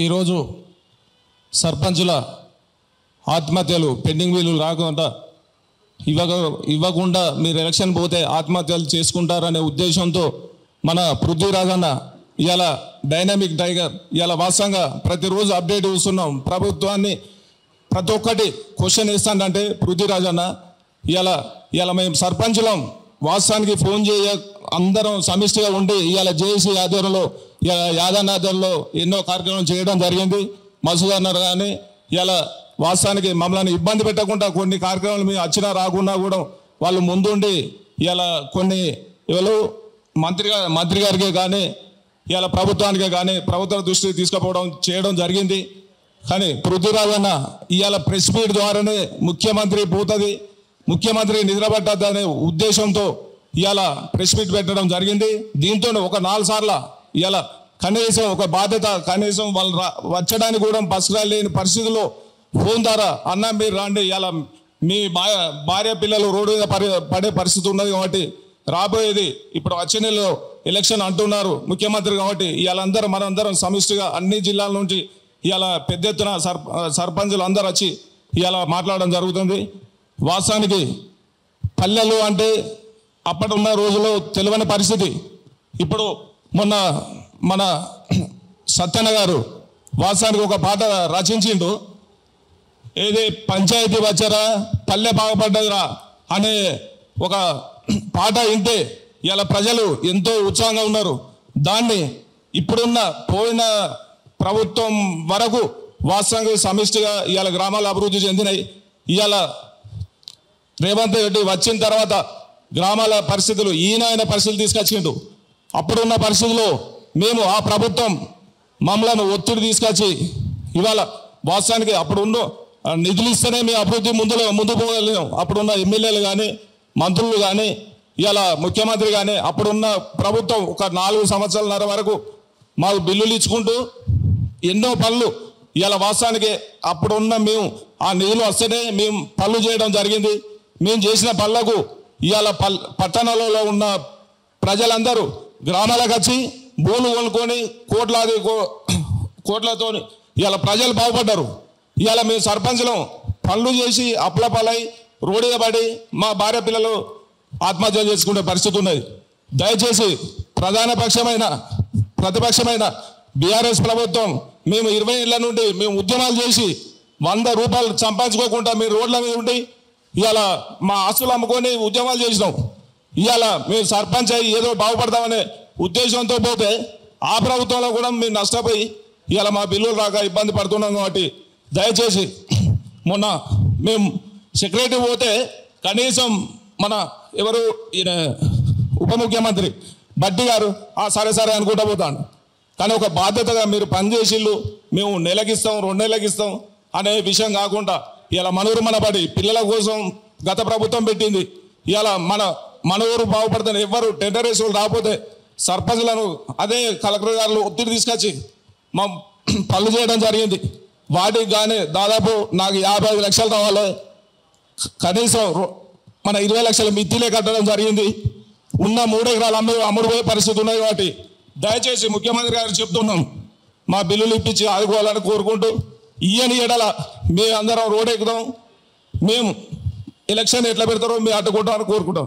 ఈరోజు సర్పంచుల ఆత్మహత్యలు పెండింగ్ బిల్లులు రాకుండా ఇవ్వకుండా మీరు ఎలక్షన్ పోతే ఆత్మహత్యలు చేసుకుంటారనే ఉద్దేశంతో మన పృథ్వీరాజ్ అన్న ఇలా డైనమిక్ టైగర్ ఇలా వాస్తవంగా ప్రతిరోజు అప్డేట్ చూస్తున్నాం. ప్రభుత్వాన్ని ప్రతి ఒక్కటి క్వశ్చన్ వేస్తానంటే పృథ్వీరాజ్ అన్న ఇలా మేము సర్పంచులం వాస్తవానికి ఫోన్ చేయ అందరం సమిష్టిగా ఉండి ఇవాళ జేఏసీ ఆధ్వర్యంలో యాదన్న ఆధ్వర్యంలో ఎన్నో కార్యక్రమాలు చేయడం జరిగింది. మసూద్ అన్నారు కానీ ఇలా వాస్తవానికి మమ్మల్ని ఇబ్బంది పెట్టకుండా కొన్ని కార్యక్రమాలు మేము వచ్చినా రాకుండా కూడా వాళ్ళు ముందుండి ఇలా కొన్ని ఎవరు మంత్రి గారికి కానీ ఇలా ప్రభుత్వానికే కానీ ప్రభుత్వ దృష్టికి తీసుకుపోవడం చేయడం జరిగింది. కానీ పృథ్వీరాజ్ అన్న ఇవాళ ప్రెస్ మీట్ ద్వారానే ముఖ్యమంత్రి పోతుంది, ముఖ్యమంత్రి నిద్రపట్టద్దనే ఉద్దేశంతో ఇవాళ ప్రెస్ మీట్ పెట్టడం జరిగింది. దీంతో ఒక 4 సార్లు ఇవాళ కనీసం ఒక బాధ్యత కనీసం వాళ్ళు వచ్చడానికి కూడా బస్సు లేని పరిస్థితుల్లో ఫోన్ ద్వారా అన్న మీరు రండి, ఇలా మీ భార్య పిల్లలు రోడ్డు మీద పడే పరిస్థితి ఉన్నది కాబట్టి రాబోయేది ఇప్పుడు వచ్చే నెలలో ఎలక్షన్ అంటున్నారు ముఖ్యమంత్రి కాబట్టి ఇవాళ మనందరం సమిష్టిగా అన్ని జిల్లాల నుంచి ఇవాళ పెద్ద ఎత్తున సర్పంచులు అందరూ వచ్చి ఇవాళ మాట్లాడడం జరుగుతుంది. వాస్తవానికి పల్లెలు అంటే అప్పటిన్న రోజుల్లో తెలియని పరిస్థితి. ఇప్పుడు మొన్న మన సత్యన్న గారు వాస్తవానికి ఒక పాట రచించిండు, ఏది పంచాయతీ వచ్చారా పల్లె బాగుపడ్డదిరా అనే ఒక పాట వింటే ఇలా ప్రజలు ఎంతో ఉత్సాహంగా ఉన్నారు. దాన్ని ఇప్పుడున్న పోయిన ప్రభుత్వం వరకు వాస్తవంగా సమిష్టిగా ఇవాళ గ్రామాలు అభివృద్ధి చెందినాయి. ఇవాళ రేవంత్ రెడ్డి వచ్చిన తర్వాత గ్రామాల పరిస్థితులు ఈయన పరిస్థితులు తీసుకొచ్చిండు. అప్పుడున్న పరిస్థితుల్లో మేము ఆ ప్రభుత్వం మమ్మల్ని ఒత్తిడి తీసుకొచ్చి ఇవాళ వాస్తవానికి అప్పుడున్న నిధులు ఇస్తేనే మేము అభివృద్ధి ముందు పోగలిగాం. అప్పుడున్న ఎమ్మెల్యేలు కానీ మంత్రులు కానీ ఇవాళ ముఖ్యమంత్రి కానీ అప్పుడున్న ప్రభుత్వం ఒక 4 సంవత్సరాలన్నర వరకు మాకు బిల్లులు ఇచ్చుకుంటూ ఎన్నో పనులు ఇవాళ వాస్తవానికి అప్పుడున్న మేము ఆ నిధులు వస్తేనే మేము పనులు చేయడం జరిగింది. మేము చేసిన పనులకు ఇవాళ పట్టణాలలో ఉన్న ప్రజలందరూ గ్రామాలకు వచ్చి భూములు కొనుక్కొని కోట్లతో ఇవాళ ప్రజలు బాగుపడ్డారు. ఇవాళ మేము సర్పంచ్లో పనులు చేసి అప్లపాలై రోడ్డు పడి మా భార్య పిల్లలు ఆత్మహత్య చేసుకునే పరిస్థితి ఉన్నది. దయచేసి ప్రతిపక్షమైన బీఆర్ఎస్ ప్రభుత్వం మేము 20 ఏళ్ళ నుండి మేము ఉద్యమాలు చేసి 100 రూపాయలు సంపాదించుకోకుండా మీరు రోడ్ల మీద ఉండి ఇవాళ మా ఆస్తులు అమ్ముకొని ఉద్యమాలు చేసినాం. ఇవాళ మేము సర్పంచ్ అయ్యి ఏదో బాగుపడతామనే ఉద్దేశంతో పోతే ఆ ప్రభుత్వంలో కూడా మేము నష్టపోయి ఇవాళ మా బిల్లులు రాక ఇబ్బంది పడుతున్నాం. కాబట్టి దయచేసి మొన్న మేము సెక్రటరీ పోతే కనీసం మన ఎవరు ఈయన ఉప ముఖ్యమంత్రి బట్టి గారు సరే అనుకుంటా పోతాను. కానీ ఒక బాధ్యతగా మీరు పనిచేసిళ్ళు మేము నెలకిస్తాం 2 నెలలకిస్తాం అనే విషయం కాకుండా ఇలా మనపడి పిల్లల కోసం గత ప్రభుత్వం పెట్టింది. ఇలా మన ఊరు బాగుపడుతుంది. ఎవరు టెండర్ వేసులు రాకపోతే సర్పంచ్లను అదే కలెక్టర్ గారు ఒత్తిడి తీసుకొచ్చి మా పనులు చేయడం జరిగింది. వాటికి కానీ దాదాపు నాకు 55 లక్షలు రావాలి, కనీసం మన 20 లక్షల మిత్తిలే కట్టడం జరిగింది. ఉన్న 3 ఎకరాలు అమ్ముడుపోయే పరిస్థితి ఉన్నాయి. కాబట్టి దయచేసి ముఖ్యమంత్రి గారు చెప్తున్నాం, మా బిల్లులు ఇప్పించి ఆదుకోవాలని కోరుకుంటూ ఇయ్యని ఎడల మేము అందరం రోడ్ ఎక్కుదాం, మేము ఎలక్షన్ ఎట్లా పెడతారో మేము అడ్డుకుంటామని కోరుకుంటాం.